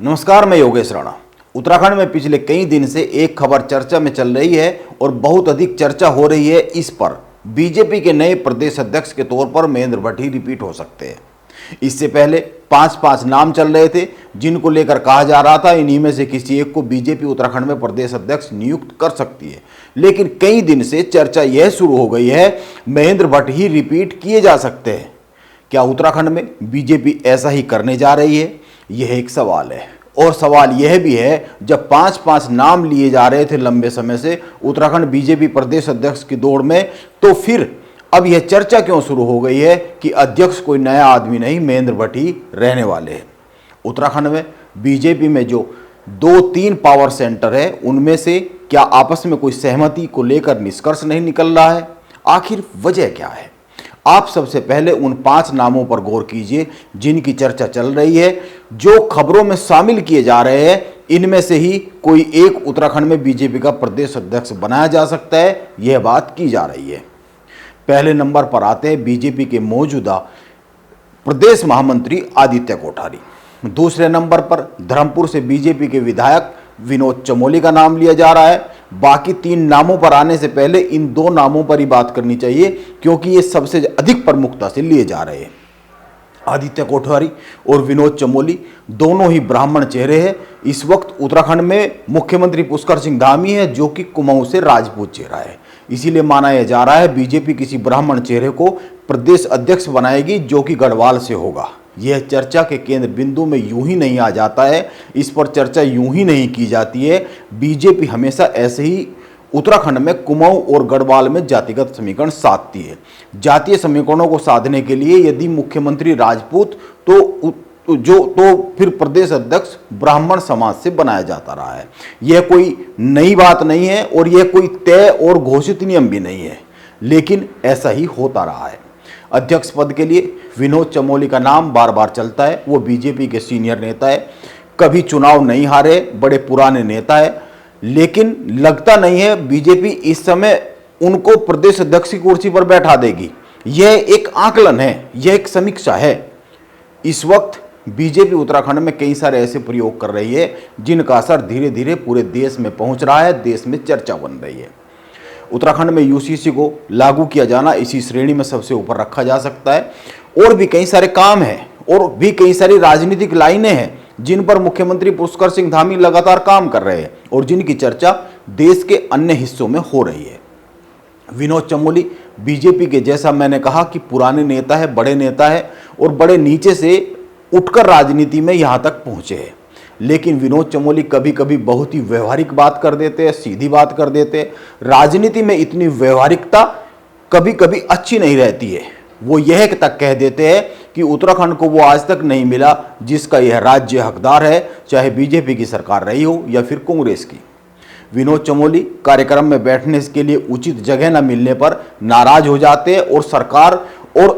नमस्कार, मैं योगेश राणा। उत्तराखंड में पिछले कई दिन से एक खबर चर्चा में चल रही है और बहुत अधिक चर्चा हो रही है इस पर बीजेपी के नए प्रदेश अध्यक्ष के तौर पर महेंद्र भट्ट ही रिपीट हो सकते हैं। इससे पहले पांच नाम चल रहे थे जिनको लेकर कहा जा रहा था इन्हीं में से किसी एक को बीजेपी उत्तराखंड में प्रदेश अध्यक्ष नियुक्त कर सकती है। लेकिन कई दिन से चर्चा यह शुरू हो गई है महेंद्र भट्ट ही रिपीट किए जा सकते हैं। क्या उत्तराखंड में बीजेपी ऐसा ही करने जा रही है? यह एक सवाल है। और सवाल यह भी है, जब पांच नाम लिए जा रहे थे लंबे समय से उत्तराखंड बीजेपी प्रदेश अध्यक्ष की दौड़ में, तो फिर अब यह चर्चा क्यों शुरू हो गई है कि अध्यक्ष कोई नया आदमी नहीं, महेंद्र भट्ट ही रहने वाले हैं। उत्तराखंड में बीजेपी में जो 2-3 पावर सेंटर है उनमें से क्या आपस में कोई सहमति को लेकर निष्कर्ष नहीं निकल रहा है? आखिर वजह क्या है? आप सबसे पहले उन 5 नामों पर गौर कीजिए जिनकी चर्चा चल रही है, जो खबरों में शामिल किए जा रहे हैं। इनमें से ही कोई एक उत्तराखंड में बीजेपी का प्रदेश अध्यक्ष बनाया जा सकता है, यह बात की जा रही है। पहले नंबर पर आते हैं बीजेपी के मौजूदा प्रदेश महामंत्री आदित्य कोठारी। दूसरे नंबर पर धर्मपुर से बीजेपी के विधायक विनोद चमोली का नाम लिया जा रहा है। बाकी 3 नामों पर आने से पहले इन 2 नामों पर ही बात करनी चाहिए क्योंकि ये सबसे अधिक प्रमुखता से लिए जा रहे हैं। आदित्य कोठारी और विनोद चमोली दोनों ही ब्राह्मण चेहरे हैं। इस वक्त उत्तराखंड में मुख्यमंत्री पुष्कर सिंह धामी है जो कि कुमाऊं से राजपूत चेहरा है। इसीलिए माना यह जा रहा है बीजेपी किसी ब्राह्मण चेहरे को प्रदेश अध्यक्ष बनाएगी जो कि गढ़वाल से होगा। यह चर्चा के केंद्र बिंदु में यूं ही नहीं आ जाता है, इस पर चर्चा यूं ही नहीं की जाती है। बीजेपी हमेशा ऐसे ही उत्तराखंड में कुमाऊं और गढ़वाल में जातिगत समीकरण साधती है। जातीय समीकरणों को साधने के लिए यदि मुख्यमंत्री राजपूत तो फिर प्रदेश अध्यक्ष ब्राह्मण समाज से बनाया जाता रहा है। यह कोई नई बात नहीं है और यह कोई तय और घोषित नियम भी नहीं है, लेकिन ऐसा ही होता रहा है। अध्यक्ष पद के लिए विनोद चमोली का नाम बार बार चलता है। वो बीजेपी के सीनियर नेता है, कभी चुनाव नहीं हारे, बड़े पुराने नेता है, लेकिन लगता नहीं है बीजेपी इस समय उनको प्रदेश अध्यक्ष की कुर्सी पर बैठा देगी। यह एक आकलन है, यह एक समीक्षा है। इस वक्त बीजेपी उत्तराखंड में कई सारे ऐसे प्रयोग कर रही है जिनका असर धीरे धीरे पूरे देश में पहुंच रहा है, देश में चर्चा बन रही है। उत्तराखंड में यूसीसी को लागू किया जाना इसी श्रेणी में सबसे ऊपर रखा जा सकता है। और भी कई सारे काम हैं और भी कई सारी राजनीतिक लाइनें हैं जिन पर मुख्यमंत्री पुष्कर सिंह धामी लगातार काम कर रहे हैं और जिनकी चर्चा देश के अन्य हिस्सों में हो रही है। विनोद चमोली बीजेपी के, जैसा मैंने कहा, कि पुराने नेता है, बड़े नेता है और बड़े नीचे से उठकर राजनीति में यहां तक पहुंचे हैं। लेकिन विनोद चमोली कभी कभी बहुत ही व्यवहारिक बात कर देते हैं, सीधी बात कर देते हैं। राजनीति में इतनी व्यवहारिकता कभी कभी अच्छी नहीं रहती है। वो यह तक कह देते हैं कि उत्तराखंड को वो आज तक नहीं मिला जिसका यह राज्य हकदार है, चाहे बीजेपी की सरकार रही हो या फिर कांग्रेस की। विनोद चमोली कार्यक्रम में बैठने के लिए उचित जगह न मिलने पर नाराज हो जाते हैं और सरकार और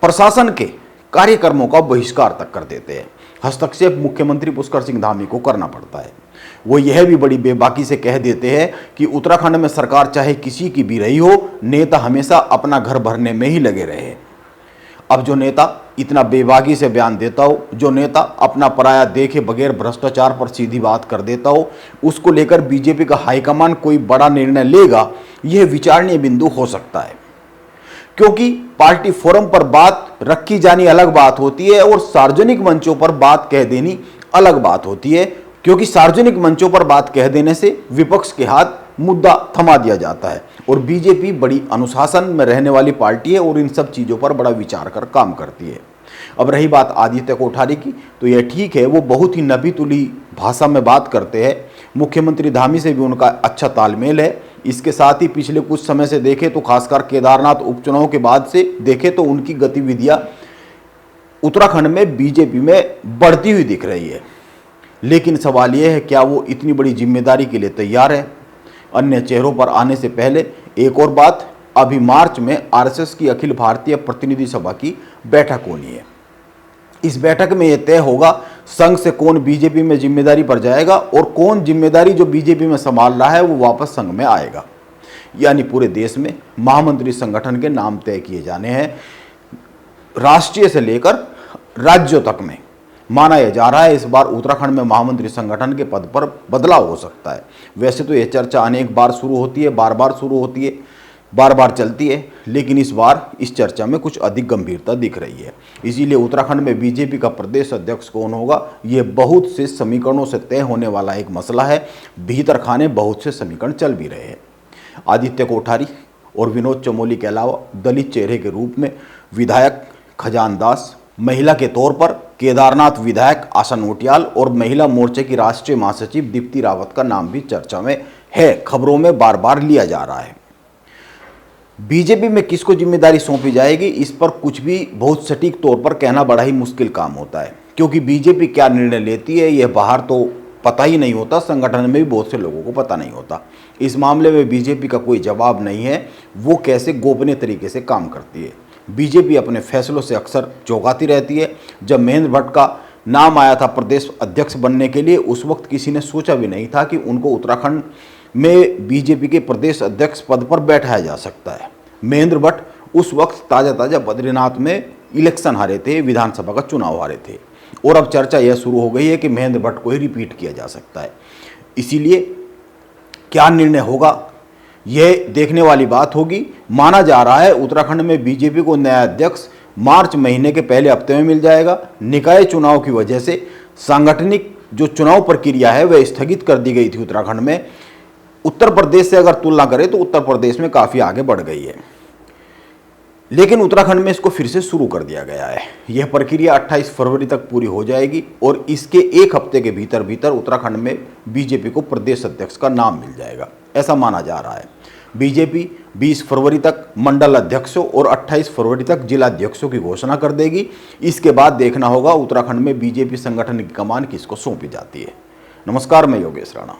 प्रशासन के कार्यक्रमों का बहिष्कार तक कर देते हैं। हस्तक्षेप मुख्यमंत्री पुष्कर सिंह धामी को करना पड़ता है। वो यह भी बड़ी बेबाकी से कह देते हैं कि उत्तराखंड में सरकार चाहे किसी की भी रही हो, नेता हमेशा अपना घर भरने में ही लगे रहे। अब जो नेता इतना बेबाकी से बयान देता हो, जो नेता अपना पराया देखे बगैर भ्रष्टाचार पर सीधी बात कर देता हो, उसको लेकर बीजेपी का हाईकमान कोई बड़ा निर्णय लेगा, यह विचारणीय बिंदु हो सकता है। क्योंकि पार्टी फोरम पर बात रखी जानी अलग बात होती है और सार्वजनिक मंचों पर बात कह देनी अलग बात होती है। क्योंकि सार्वजनिक मंचों पर बात कह देने से विपक्ष के हाथ मुद्दा थमा दिया जाता है और बीजेपी बड़ी अनुशासन में रहने वाली पार्टी है और इन सब चीज़ों पर बड़ा विचार कर काम करती है। अब रही बात आदित्य कोठारी की, तो यह ठीक है, वो बहुत ही नबी तुली भाषा में बात करते हैं। मुख्यमंत्री धामी से भी उनका अच्छा तालमेल है। इसके साथ ही पिछले कुछ समय से देखें तो खासकर केदारनाथ उपचुनाव के बाद से देखें तो उनकी गतिविधियां उत्तराखंड में बीजेपी में बढ़ती हुई दिख रही है। लेकिन सवाल यह है, क्या वो इतनी बड़ी जिम्मेदारी के लिए तैयार है? अन्य चेहरों पर आने से पहले एक और बात, अभी मार्च में आरएसएस की अखिल भारतीय प्रतिनिधि सभा की बैठक होनी है। इस बैठक में यह तय होगा संघ से कौन बीजेपी में जिम्मेदारी पर जाएगा और कौन जिम्मेदारी जो बीजेपी में संभाल रहा है वो वापस संघ में आएगा। यानी पूरे देश में महामंत्री संगठन के नाम तय किए जाने हैं, राष्ट्रीय से लेकर राज्यों तक में। माना यह जा रहा है इस बार उत्तराखंड में महामंत्री संगठन के पद पर बदलाव हो सकता है। वैसे तो यह चर्चा अनेक बार शुरू होती है, बार बार शुरू होती है, बार बार चलती है, लेकिन इस बार इस चर्चा में कुछ अधिक गंभीरता दिख रही है। इसीलिए उत्तराखंड में बीजेपी का प्रदेश अध्यक्ष कौन होगा, ये बहुत से समीकरणों से तय होने वाला एक मसला है। भीतर खाने बहुत से समीकरण चल भी रहे हैं। आदित्य कोठारी और विनोद चमोली के अलावा दलित चेहरे के रूप में विधायक खजान दास, महिला के तौर पर केदारनाथ विधायक आशा नोटियाल और महिला मोर्चे की राष्ट्रीय महासचिव दीप्ति रावत का नाम भी चर्चा में है, खबरों में बार बार लिया जा रहा है। बीजेपी में किसको जिम्मेदारी सौंपी जाएगी, इस पर कुछ भी बहुत सटीक तौर पर कहना बड़ा ही मुश्किल काम होता है, क्योंकि बीजेपी क्या निर्णय लेती है यह बाहर तो पता ही नहीं होता, संगठन में भी बहुत से लोगों को पता नहीं होता। इस मामले में बीजेपी का कोई जवाब नहीं है, वो कैसे गोपनीय तरीके से काम करती है। बीजेपी अपने फैसलों से अक्सर चौंकाती रहती है। जब महेंद्र भट्ट का नाम आया था प्रदेश अध्यक्ष बनने के लिए, उस वक्त किसी ने सोचा भी नहीं था कि उनको उत्तराखंड में बीजेपी के प्रदेश अध्यक्ष पद पर बैठाया जा सकता है। महेंद्र भट्ट उस वक्त ताज़ा बद्रीनाथ में इलेक्शन हारे थे, विधानसभा का चुनाव हारे थे, और अब चर्चा यह शुरू हो गई है कि महेंद्र भट्ट को ही रिपीट किया जा सकता है। इसीलिए क्या निर्णय होगा यह देखने वाली बात होगी। माना जा रहा है उत्तराखंड में बीजेपी को नया अध्यक्ष मार्च महीने के पहले हफ्ते में मिल जाएगा। निकाय चुनाव की वजह से सांगठनिक जो चुनाव प्रक्रिया है वह स्थगित कर दी गई थी उत्तराखंड में। उत्तर प्रदेश से अगर तुलना करें तो उत्तर प्रदेश में काफ़ी आगे बढ़ गई है, लेकिन उत्तराखंड में इसको फिर से शुरू कर दिया गया है। यह प्रक्रिया 28 फरवरी तक पूरी हो जाएगी और इसके एक हफ्ते के भीतर भीतर उत्तराखंड में बीजेपी को प्रदेश अध्यक्ष का नाम मिल जाएगा, ऐसा माना जा रहा है। बीजेपी 20 फरवरी तक मंडल अध्यक्षों और 28 फरवरी तक जिला अध्यक्षों की घोषणा कर देगी। इसके बाद देखना होगा उत्तराखंड में बीजेपी संगठन की कमान किसको सौंपी जाती है। नमस्कार, मैं योगेश राणा।